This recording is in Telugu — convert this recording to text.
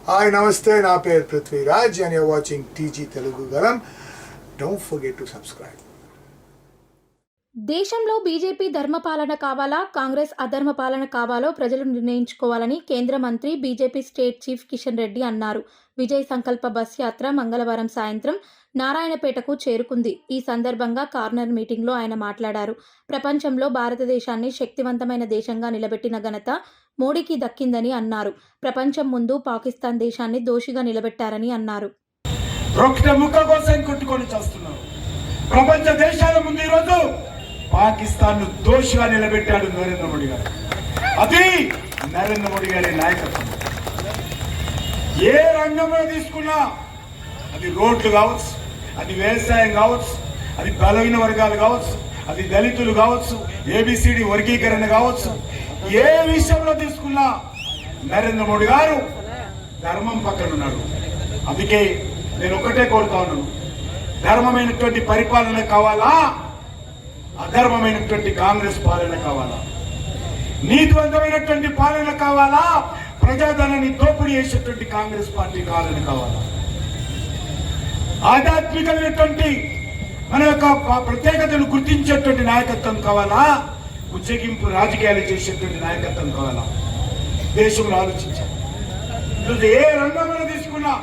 హాయ్ నమస్తే, నా పేరు Prithviraj and you're watching TG Telugu Galam. Don't forget to subscribe. దేశంలో బీజేపీ ధర్మపాలన కావాలా, కాంగ్రెస్ అధర్మ పాలన కావాలో ప్రజలు నిర్ణయించుకోవాలని కేంద్ర మంత్రి BJP state chief Kishan Reddy అన్నారు. విజయ్ సంకల్ప బస్ యాత్ర మంగళవారం సాయంత్రం నారాయణపేటకు చేరుకుంది. ఈ సందర్భంగా కార్నర్ మీటింగ్లో ఆయన మాట్లాడారు. ప్రపంచంలో భారతదేశాన్ని శక్తివంతమైన దేశంగా నిలబెట్టిన ఘనత మోడీకి దక్కిందని అన్నారు. ప్రపంచం ముందు పాకిస్తాన్ దేశాన్ని దోషిగా నిలబెట్టారని అన్నారు. ప్రపంచ దేశాల ముందు ఈరోజు పాకిస్తాన్ ను దోషిగా నిలబెట్టాడు నరేంద్ర మోడీ గారు. అది నరేంద్ర మోడీ గారి నాయకత్వం. ఏ రంగంలో తీసుకున్నా, అది రోడ్లు కావచ్చు, అది వ్యవసాయం కావచ్చు, అది బలహీన వర్గాలు కావచ్చు, అది దళితులు కావచ్చు, ఏబిసిడి వర్గీకరణ కావచ్చు, ఏ విషయంలో తీసుకున్నా నరేంద్ర మోడీ గారు ధర్మం పక్కన ఉన్నాడు. అందుకే నేను ఒకటే కోరుతా ఉన్నాను, ధర్మమైనటువంటి పరిపాలన కావాలా, అధర్మమైనటువంటి కాంగ్రెస్ పాలన కావాలా? నీతివంతమైనటువంటి పాలన కావాలా, ప్రజాధనాన్ని దోపిడీ చేసేటువంటి కాంగ్రెస్ పార్టీ పాలన కావాలా? ఆధ్యాత్మికమైనటువంటి మన యొక్క ప్రత్యేకతను గుర్తించేటువంటి నాయకత్వం కావాలా, ఉజ్జగింపు రాజకీయాలు చేసేటువంటి నాయకత్వం కావాలా? దేశంలో ఆలోచించాలి. ఏ రంగంలో తీసుకున్నా